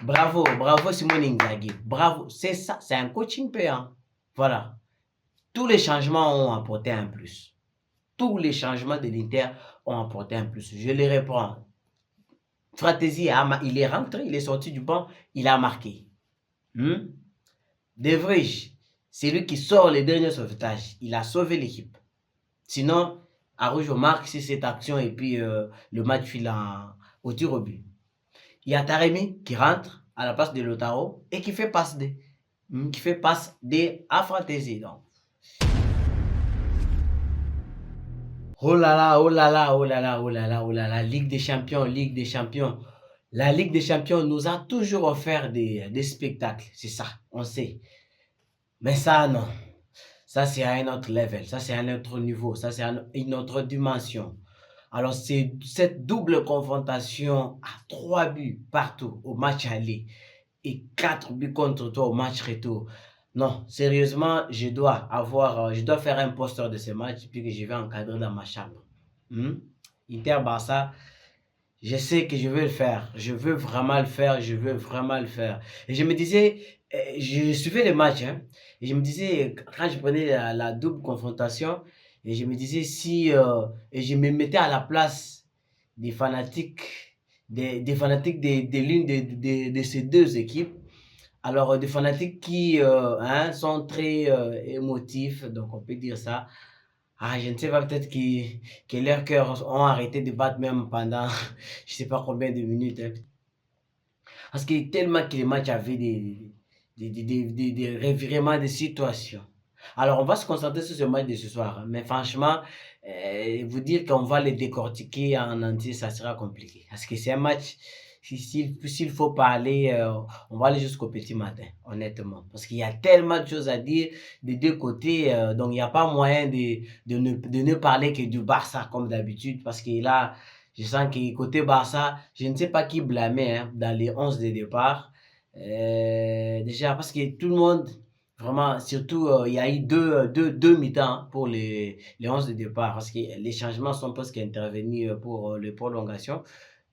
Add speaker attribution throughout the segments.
Speaker 1: Bravo, bravo Simone Inzaghi. Bravo, c'est ça, c'est un coaching payant. Voilà. Tous les changements ont apporté un plus. Tous les changements de l'Inter ont apporté un plus. Je les reprends. Fratesi, il est rentré, il est sorti du banc, il a marqué. De Vrij, c'est lui qui sort les derniers sauvetages. Il a sauvé l'équipe. Sinon, Arujo marque sur cette action et puis le match file au tir au but. Il y a Taremi qui rentre à la place de Lautaro et qui fait passe D à Fratesi. Donc. Oh là là, oh là là, oh là là, oh là là, oh là là, Ligue des Champions, Ligue des Champions. La Ligue des Champions nous a toujours offert des spectacles, c'est ça, on sait. Mais ça, non. Ça, c'est à un autre level, ça, c'est à un autre niveau, ça, c'est une autre dimension. Alors, c'est cette double confrontation à 3 buts partout au match aller et 4 buts contre toi au match retour. Non, sérieusement, je dois faire un poster de ce match puis que je vais encadrer dans ma chambre. Inter-Barça, je sais que je veux le faire. Je veux vraiment le faire. Je veux vraiment le faire. Et je me disais, je suivais les matchs, hein, et je me disais, quand je prenais la double confrontation, et je me disais si, et je me mettais à la place des fanatiques, des fanatiques de l'une de ces deux équipes. Alors, des fanatiques qui sont très émotifs, donc on peut dire ça. Ah, je ne sais pas, peut-être que leurs cœurs ont arrêté de battre même pendant je ne sais pas combien de minutes. Hein. Parce que tellement que les matchs avaient des revirements de situation. Alors, on va se concentrer sur ce match de ce soir. Hein. Mais franchement, vous dire qu'on va les décortiquer en entier, ça sera compliqué. Parce que c'est un match, s'il faut parler, on va aller jusqu'au petit matin, honnêtement. Parce qu'il y a tellement de choses à dire des deux côtés. Donc, il n'y a pas moyen de ne parler que du Barça comme d'habitude. Parce que là, je sens que côté Barça, je ne sais pas qui blâmer hein, dans les 11 de départ. Déjà, parce que tout le monde, vraiment, surtout, il y a eu deux mi-temps pour les 11 de départ. Parce que les changements sont presque intervenus pour les prolongations.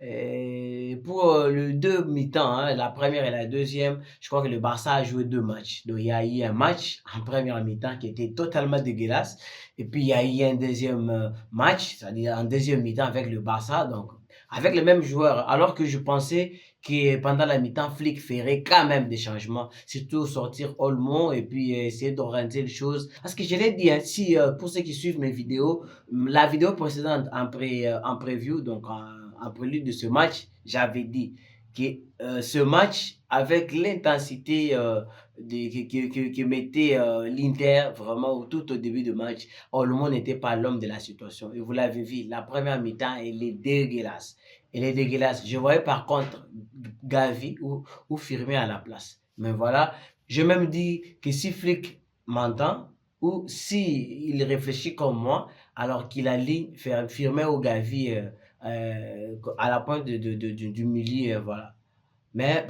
Speaker 1: Et pour le deux mi-temps, hein, la première et la deuxième, je crois que le Barça a joué 2 matchs. Donc il y a eu un match en première mi-temps qui était totalement dégueulasse. Et puis il y a eu un deuxième match, c'est-à-dire en deuxième mi-temps avec le Barça, donc avec les mêmes joueurs. Alors que je pensais que pendant la mi-temps, Flick ferait quand même des changements, surtout sortir Olmo et puis essayer d'orienter les choses. Parce que je l'ai dit, hein, si pour ceux qui suivent mes vidéos, la vidéo précédente en preview, donc en prélude de ce match, j'avais dit que ce match, avec l'intensité que mettait l'Inter vraiment tout au début du match, Olmo n'était pas l'homme de la situation. Et vous l'avez vu, la première mi-temps, elle est dégueulasse. Elle est dégueulasse. Je voyais par contre Gavi ou Firmé à la place. Mais voilà, je même dis que si Flick m'entend, ou si il réfléchit comme moi, alors qu'il aligne Firmé ou Gavi à la pointe du milieu, voilà. Mais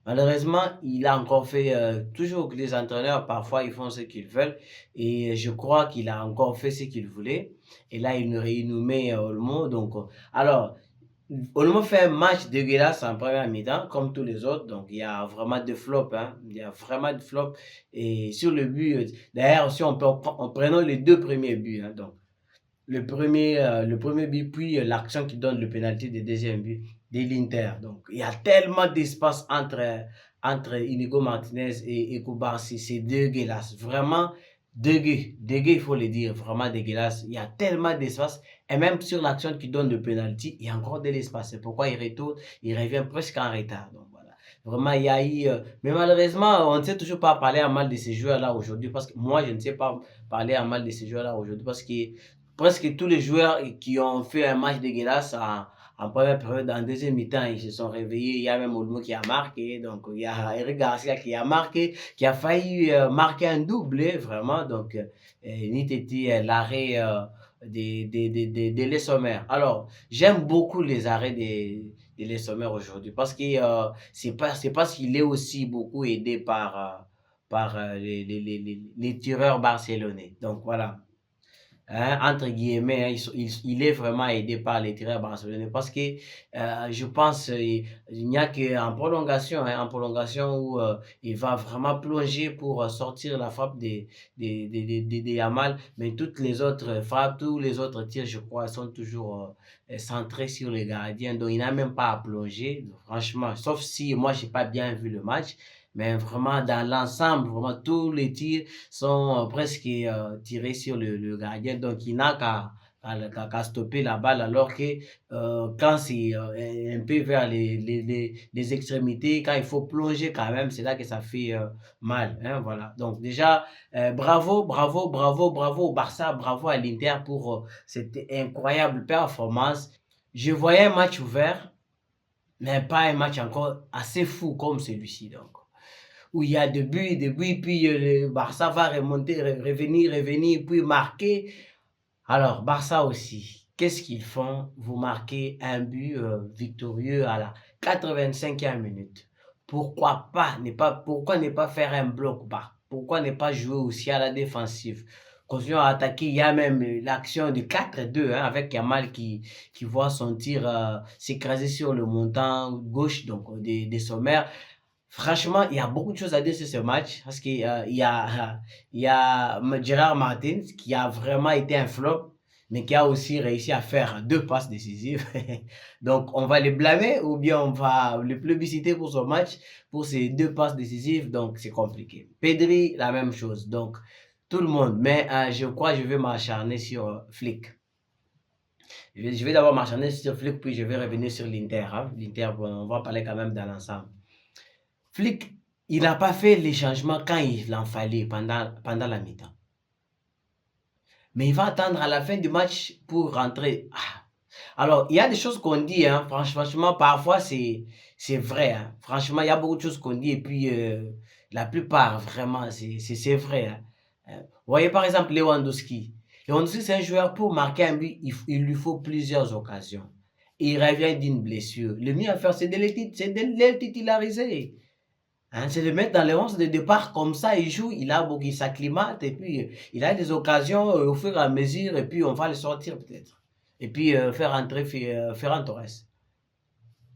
Speaker 1: malheureusement, il a encore fait, toujours que les entraîneurs, parfois, ils font ce qu'ils veulent. Et je crois qu'il a encore fait ce qu'il voulait. Et là, il nous met Olmo. Donc, alors, Olmo fait un match dégueulasse en première mi-temps, comme tous les autres. Donc, il y a vraiment des flops. Hein. Il y a vraiment des flops. Et sur le but, d'ailleurs, aussi, en prenant les 2 premiers buts. Hein, donc, le premier but, puis l'action qui donne le pénalty du deuxième but de l'Inter. Donc, il y a tellement d'espace entre Inigo Martinez et Koubarsi. C'est dégueulasse. Vraiment dégueu. Dégueu, il faut le dire. Vraiment dégueulasse. Il y a tellement d'espace. Et même sur l'action qui donne le pénalty, il y a encore de l'espace. C'est pourquoi il retourne, il revient presque en retard. Donc, voilà. Vraiment, il y a eu... mais malheureusement, on ne sait toujours pas parler à mal de ces joueurs-là aujourd'hui. Parce que moi, je ne sais pas parler à mal de ces joueurs-là aujourd'hui. Parce que presque tous les joueurs qui ont fait un match dégueulasse en première période, en deuxième mi-temps, ils se sont réveillés. Il y a même Olmo qui a marqué. Donc, il y a Eric Garcia qui a marqué, qui a failli marquer un doublé, vraiment. Donc, Niteti, l'arrêt de Les Sommer. Alors, j'aime beaucoup les arrêts de Les Sommer aujourd'hui parce que c'est parce qu'il est aussi beaucoup aidé par les tireurs barcelonais. Donc, voilà. hein, entre guillemets, hein, il est vraiment aidé par les tireurs barcelonais parce que je pense il n'y a qu'en prolongation, hein, en prolongation où il va vraiment plonger pour sortir la frappe de Yamal, mais toutes les autres frappes, tous les autres tirs, je crois, sont toujours centrés sur les gardiens, donc il n'a même pas à plonger, franchement, sauf si moi, j'ai pas bien vu le match. Mais vraiment, dans l'ensemble, vraiment, tous les tirs sont presque tirés sur le gardien. Donc, il n'a qu'à stopper la balle. Alors que quand c'est un peu vers les extrémités, quand il faut plonger quand même, c'est là que ça fait mal. Hein, voilà. Donc, déjà, bravo, bravo, bravo, bravo au Barça, bravo à l'Inter pour cette incroyable performance. Je voyais un match ouvert, mais pas un match encore assez fou comme celui-ci. Donc où il y a des buts, puis le Barça va remonter, revenir, revenir, puis marquer. Alors, Barça aussi, qu'est-ce qu'ils font? Vous marquez un but victorieux à la 85e minute. Pourquoi ne pas faire un bloc bas? Pourquoi ne pas jouer aussi à la défensive? Continuons à attaquer, il y a même l'action de 4-2 hein, avec Yamal qui voit son tir s'écraser sur le montant gauche donc des sommers. Franchement, il y a beaucoup de choses à dire sur ce match parce qu'il il y a Gérard Martins qui a vraiment été un flop, mais qui a aussi réussi à faire deux passes décisives. Donc, on va le blâmer ou bien on va le plébisciter pour son match, pour ses deux passes décisives. Donc, c'est compliqué. Pedri, la même chose. Donc, tout le monde. Mais je crois que je vais m'acharner sur Flick. Je vais d'abord m'acharner sur Flick, puis je vais revenir sur l'Inter. Hein. L'Inter, bon, on va parler quand même dans l'ensemble. Flick, il n'a pas fait les changements quand il en fallait pendant la mi-temps. Mais il va attendre à la fin du match pour rentrer. Ah. Alors, il y a des choses qu'on dit, hein, franchement, parfois c'est vrai. Hein. Franchement, il y a beaucoup de choses qu'on dit et puis la plupart, vraiment, c'est vrai. Hein. Vous voyez par exemple Lewandowski. Lewandowski, c'est un joueur pour marquer un but, il lui faut plusieurs occasions. Il revient d'une blessure. Le mieux à faire, c'est de le titulariser. Hein, c'est de mettre dans les 11 de départ comme ça, il joue, il s'acclimate et puis il a des occasions au fur et à mesure et puis on va le sortir peut-être. Et puis faire entrer Ferran Torres.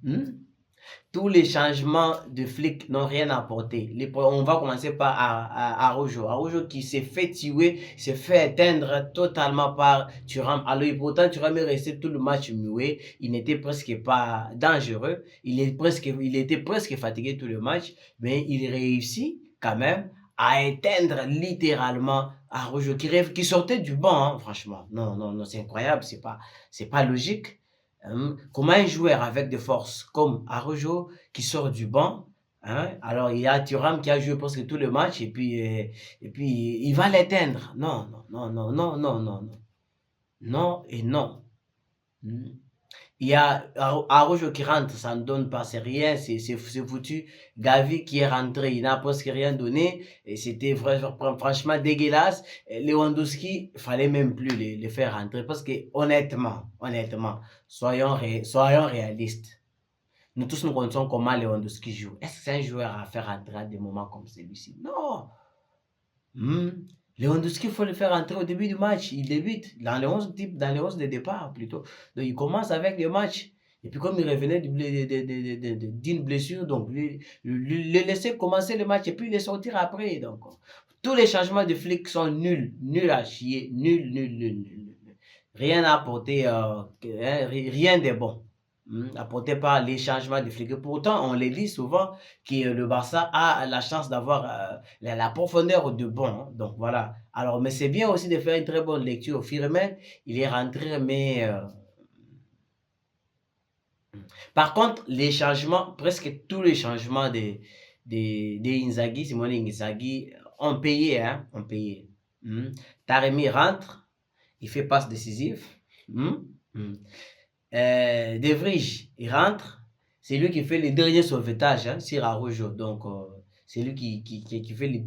Speaker 1: Hmm? Tous les changements de flics n'ont rien apporté. On va commencer par Araujo. Araujo qui s'est fait tuer, s'est fait éteindre totalement par Thuram. Alors pourtant Thuram est resté tout le match muet. Il n'était presque pas dangereux. Il était presque fatigué tout le match. Mais il réussit quand même à éteindre littéralement Araujo qui sortait du banc. Hein, franchement, non, non, non, c'est incroyable. C'est pas logique. Comment un joueur avec des forces comme Araujo qui sort du banc, hein, alors il y a Thuram qui a joué presque tout le match et puis il va l'éteindre. Non, non, non, non, non, non, non, non. Non et non. Hmm. Il y a Araujo qui rentre, ça ne donne pas, c'est rien, c'est foutu. Gavi qui est rentré, il n'a presque rien donné, et c'était franchement dégueulasse. Et Lewandowski, il fallait même plus le faire rentrer, parce que honnêtement, soyons réalistes. Nous tous nous connaissons comment Lewandowski joue. Est-ce que c'est un joueur à faire rentrer à des moments comme celui-ci? Non. Hmm. Lewandowski, il faut le faire entrer au début du match. Il débute dans les 11 de départ plutôt. Donc il commence avec le match. Et puis comme il revenait d'une blessure, donc le laisser commencer le match et puis le sortir après. Donc tous les changements de flics sont nuls. Nuls à chier. Nuls, nuls, nuls, nuls. Rien à apporter, rien de bon. Apporté par les changements de flics. Pourtant, on les dit souvent que le Barça a la chance d'avoir la profondeur de bon. Hein. Donc voilà. Alors, mais c'est bien aussi de faire une très bonne lecture. Firmin, il est rentré, mais par contre, les changements, presque tous les changements de Inzaghi, Simone Inzaghi, ont payé, hein, ont payé. Taremi rentre, il fait passe décisive. De Vrij, il rentre, c'est lui qui fait les derniers sauvetages hein, sur Araujo. Donc, c'est lui qui fait les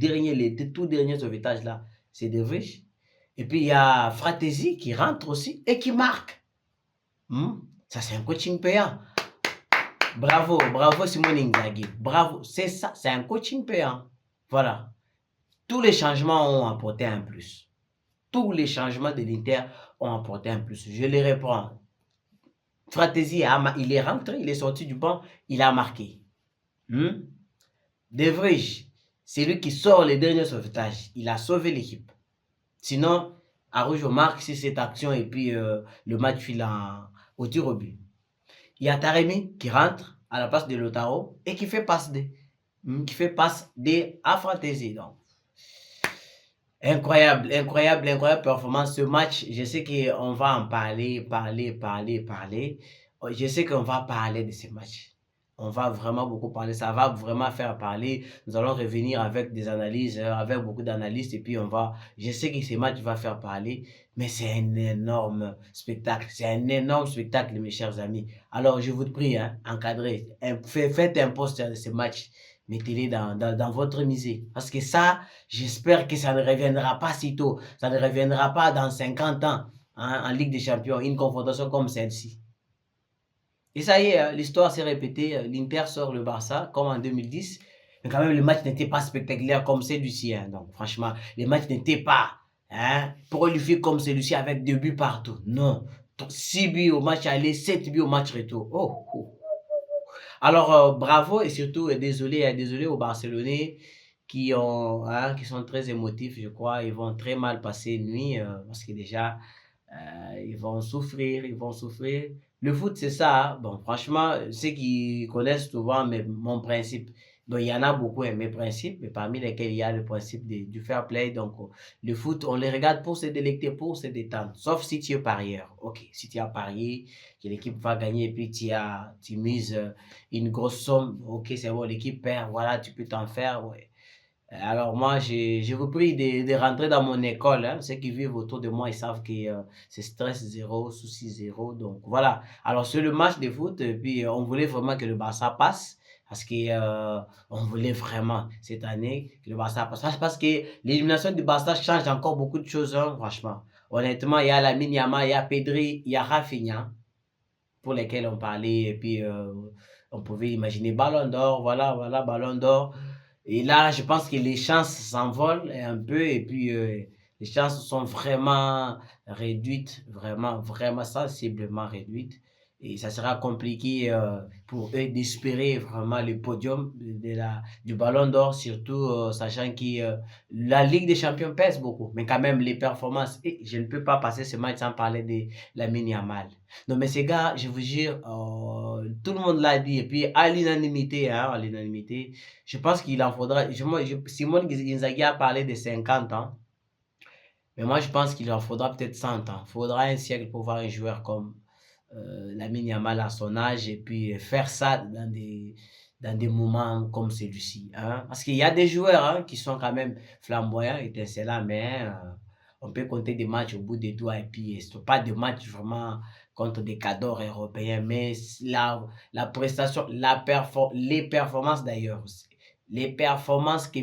Speaker 1: tout derniers sauvetages là. C'est De Vrij. Et puis, il y a Fratesi qui rentre aussi et qui marque. Ça, c'est un coaching payant. Bravo, bravo Simone Inzaghi. Bravo, c'est ça, c'est un coaching payant. Voilà. Tous les changements ont apporté un plus. tous les changements de l'Inter ont apporté un plus. Je les reprends. Fratesi, il est rentré, il est sorti du banc, il a marqué. De Vrij, c'est lui qui sort les derniers sauvetages. Il a sauvé l'équipe. Sinon, Araujo marque sur cette action et puis le match file au tir au but. Il y a Taremi qui rentre à la place de Lautaro et qui fait passe D à Fratesi. Donc, incroyable, incroyable, incroyable performance. Ce match, je sais qu'on va en parler. Je sais qu'on va parler de ce match. On va vraiment beaucoup parler. Ça va vraiment faire parler. Nous allons revenir avec des analyses, avec beaucoup d'analystes. Et puis, je sais que ce match va faire parler. Mais c'est un énorme spectacle. C'est un énorme spectacle, mes chers amis. Alors, je vous prie, encadrez. Faites un poster de ce match. Mettez-les dans votre musée. Parce que ça, j'espère que ça ne reviendra pas si tôt. Ça ne reviendra pas dans 50 ans en Ligue des Champions. Une confrontation comme celle-ci. Et ça y est, l'histoire s'est répétée. L'Inter sort le Barça comme en 2010. Mais quand même, le match n'était pas spectaculaire comme celui-ci. Donc, franchement, le match n'était pas prolifique comme celui-ci avec 2 buts partout. Non. 6 buts au match aller, 7 buts au match retour. Oh. Alors, bravo et surtout, désolé aux Barcelonais qui sont très émotifs, je crois. Ils vont très mal passer une nuit parce que déjà, ils vont souffrir. Le foot, c'est ça. Bon, franchement, ceux qui connaissent souvent mon principe, donc il y en a beaucoup, mes principes, mais parmi lesquels il y a le principe du fair play. Donc, le foot, on les regarde pour se délecter, pour se détendre. Sauf si tu es parieur. Ok, si tu as parié que l'équipe va gagner et puis tu mises une grosse somme, ok, c'est bon, l'équipe perd, voilà, tu peux t'en faire, ouais. Alors moi, j'ai repris de rentrer dans mon école. Ceux qui vivent autour de moi, ils savent que c'est stress zéro, souci zéro. Donc voilà. Alors sur le match de foot, puis on voulait vraiment que le Barça passe. Parce que on voulait vraiment cette année que le Barça passe. Parce que l'élimination du Barça change encore beaucoup de choses, franchement. Honnêtement, il y a Lamine Yamal, il y a Pedri, il y a Rafinha, pour lesquels on parlait. Et puis on pouvait imaginer Ballon d'Or, voilà, Ballon d'Or. Et là, je pense que les chances s'envolent un peu et puis les chances sont vraiment réduites, vraiment sensiblement réduites. Et ça sera compliqué pour eux d'espérer vraiment le podium du Ballon d'Or, surtout sachant que la Ligue des Champions pèse beaucoup. Mais quand même, les performances, et je ne peux pas passer ce match sans parler de Lamine Yamal. Non, mais ces gars, je vous jure, tout le monde l'a dit. Et puis, à l'unanimité, je pense qu'il en faudra. Simone Inzaghi a parlé de 50 ans. Mais moi, je pense qu'il en faudra peut-être 100 ans. Il faudra un siècle pour voir un joueur comme Lamine Yamal à son âge et puis faire ça dans des moments comme celui-ci. Parce qu'il y a des joueurs qui sont quand même flamboyants, étincelants, mais on peut compter des matchs au bout des doigts et puis ce pas des matchs vraiment contre des cadors européens, mais la prestation, les performances d'ailleurs, les performances que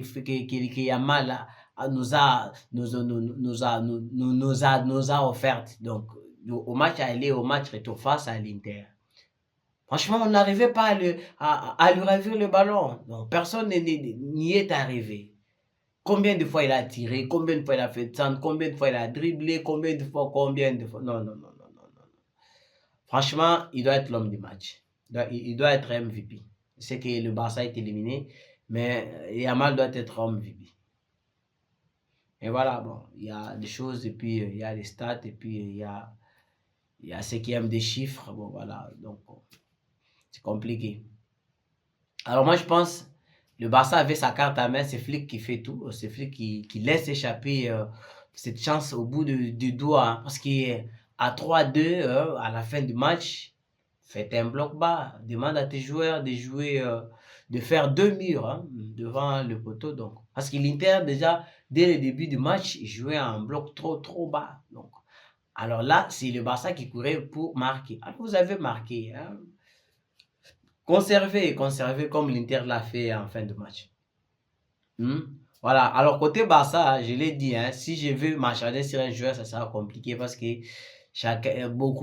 Speaker 1: Yamal nous a offertes. Donc, au match aller, au match retour face à l'Inter. Franchement, on n'arrivait pas à lui ravir le ballon. Donc, personne n'y est arrivé. Combien de fois il a tiré, combien de fois il a fait centre, combien de fois il a dribblé, combien de fois. Non. Franchement, il doit être l'homme du match. Il doit être MVP. C'est que le Barça est éliminé, mais Yamal doit être homme MVP. Et voilà, bon, il y a des choses, et puis il y a les stats, et puis il y a ceux qui aiment des chiffres. Bon, voilà, donc c'est compliqué. Alors moi, je pense, le Barça avait sa carte à main, c'est Flick qui fait tout, c'est Flick qui laisse échapper cette chance au bout du doigt, parce qu'à 3-2, à la fin du match, faites un bloc bas, demande à tes joueurs de jouer, de faire 2 murs devant le poteau. Donc, parce que l'Inter, déjà, dès le début du match, il jouait en bloc trop bas. Donc, alors là, c'est le Barça qui courait pour marquer. Alors, vous avez marqué. Conservez comme l'Inter l'a fait en fin de match. Voilà. Alors, côté Barça, je l'ai dit, si je veux m'acharner sur un joueur, ça sera compliqué parce que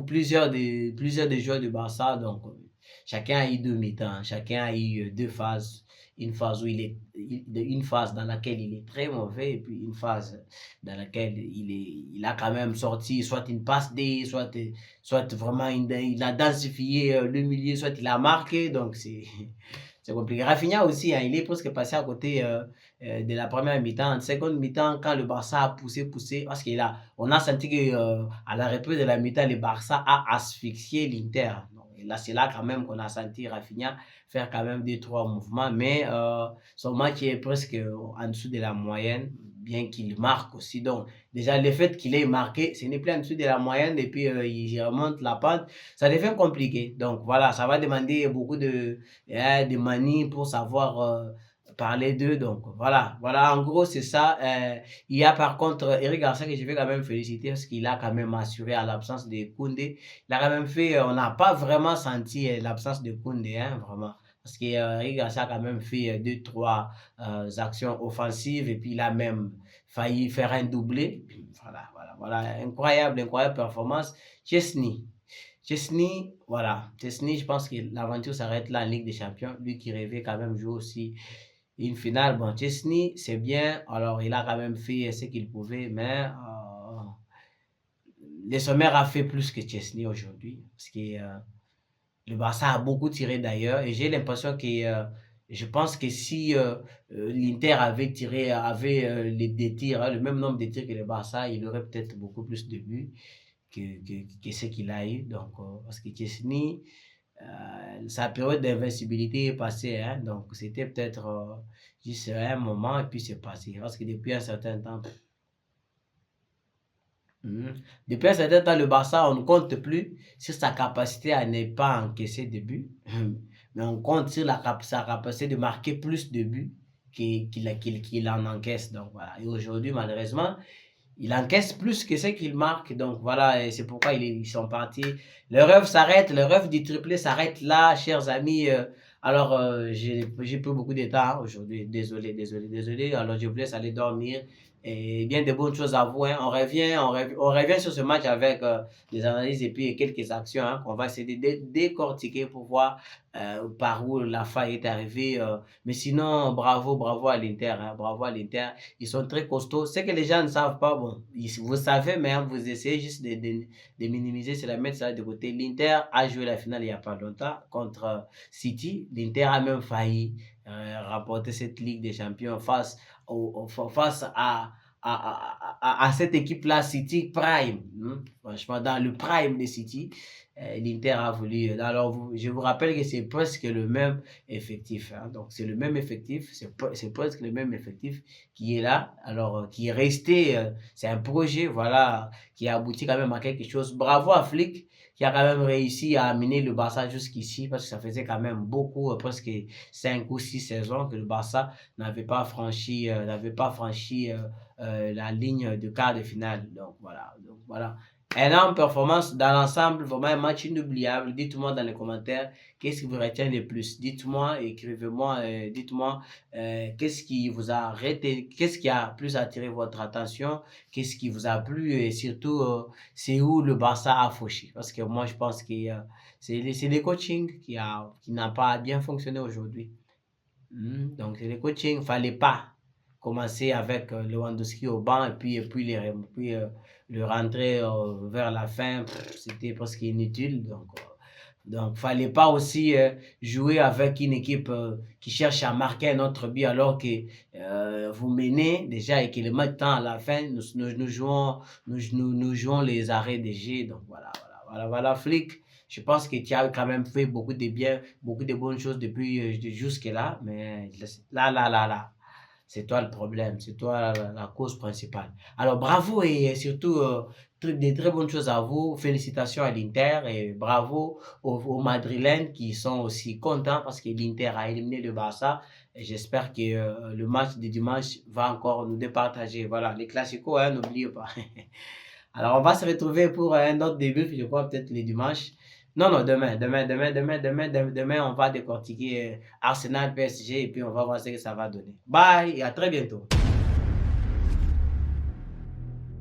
Speaker 1: plusieurs des joueurs du Barça, donc chacun a eu deux mi-temps, chacun a eu deux phases. Une phase où une phase dans laquelle il est très mauvais et puis une phase dans laquelle il a quand même sorti soit une passe D, soit vraiment il a densifié le milieu, soit il a marqué. Donc c'est compliqué. Rafinha aussi, hein, il est presque passé à côté de la première mi-temps. En seconde mi-temps, quand le Barça a poussé, parce on a senti que à la reprise de la mi-temps, le Barça a asphyxié l'Inter. Et là, c'est là quand même qu'on a senti Rafinha faire quand même deux, trois mouvements, mais son match est presque en dessous de la moyenne, bien qu'il marque aussi. Donc, déjà, le fait qu'il ait marqué, ce n'est plus en dessous de la moyenne, et puis il remonte la pente, ça devient compliqué. Donc, voilà, ça va demander beaucoup de manies pour savoir parler d'eux. Donc, voilà, en gros, c'est ça. Il y a par contre Eric Garcia que je vais quand même féliciter parce qu'il a quand même assuré à l'absence de Koundé. Il a quand même fait, on n'a pas vraiment senti l'absence de Koundé, hein, vraiment. Parce que Eric Garcia a quand même fait deux, trois actions offensives et puis il a même failli faire un doublé. Puis voilà. Incroyable performance. Chesney, voilà. Chesney, je pense que l'aventure s'arrête là en Ligue des Champions. Lui qui rêvait quand même jouer aussi une finale. Bon, Chesney, c'est bien. Alors, il a quand même fait ce qu'il pouvait, mais le sommaire a fait plus que Chesney aujourd'hui. Parce que le Barça a beaucoup tiré d'ailleurs. Et j'ai l'impression que je pense que si l'Inter avait des tirs, hein, le même nombre de tirs que le Barça, il aurait peut-être beaucoup plus de buts que ce qu'il a eu. Donc, parce que Chesney, sa période d'invincibilité est passée. Hein, donc, c'était peut-être juste un moment et puis c'est passé. Parce que depuis un certain temps, depuis un certain temps, le Barça, on ne compte plus sur sa capacité à ne pas encaisser de buts, mais on compte sur sa capacité de marquer plus de buts qu'il en encaisse. Donc voilà. Et aujourd'hui, malheureusement, il encaisse plus que ce qu'il marque. Donc voilà, et c'est pourquoi ils sont partis. Le rêve s'arrête, le rêve du triplé s'arrête là, chers amis. Alors, j'ai pris beaucoup de temps aujourd'hui. Désolé. Alors, je vous laisse aller dormir. Et bien de bonnes choses à vous. Hein. On revient sur ce match avec des analyses et puis quelques actions hein, qu'on va essayer de décortiquer pour voir par où la faille est arrivée. Mais sinon, bravo à l'Inter. Hein, bravo à l'Inter. Ils sont très costauds. Ce que les gens ne savent pas, bon, vous savez, mais hein, vous essayez juste de minimiser, c'est la mettre ça de côté. L'Inter a joué la finale il n'y a pas longtemps contre City. L'Inter a même failli remporter cette Ligue des Champions face à cette équipe-là, City Prime. Franchement, dans le Prime de City, l'Inter a voulu. Alors, je vous rappelle que c'est presque le même effectif. Hein. Donc, c'est le même effectif, c'est presque le même effectif qui est là. Alors, qui est resté, c'est un projet, voilà, qui a abouti quand même à quelque chose. Bravo à Flick, qui a quand même réussi à amener le Barça jusqu'ici, parce que ça faisait quand même beaucoup, presque 5 ou 6 saisons que le Barça n'avait pas franchi la ligne de quart de finale. Donc voilà. Énorme performance dans l'ensemble, vraiment un match inoubliable. Dites-moi dans les commentaires qu'est-ce qui vous retient le plus. Dites-moi, écrivez-moi, dites-moi qu'est-ce qui vous a arrêté, qu'est-ce qui a plus attiré votre attention, qu'est-ce qui vous a plu et surtout c'est où le Barça a fauché. Parce que moi je pense que c'est le coaching qui n'a pas bien fonctionné aujourd'hui. Donc c'est le coaching, fallait pas commencer avec Lewandowski au banc et puis le rentrer vers la fin, c'était presque inutile. Donc fallait pas aussi jouer avec une équipe qui cherche à marquer un autre but alors que vous menez déjà et que le match tend à la fin, nous jouons les arrêts de jeu. Donc voilà, Flick. Je pense que tu as quand même fait beaucoup de bien, beaucoup de bonnes choses depuis jusque-là, mais là. C'est toi le problème, c'est toi la cause principale. Alors bravo et surtout des très bonnes choses à vous. Félicitations à l'Inter et bravo aux Madrilènes qui sont aussi contents parce que l'Inter a éliminé le Barça. Et j'espère que le match de dimanche va encore nous départager. Voilà, les classicos, hein, n'oubliez pas. Alors on va se retrouver pour un autre début, je crois peut-être les dimanches. Non, demain, on va décortiquer Arsenal PSG et puis on va voir ce que ça va donner. Bye et à très bientôt.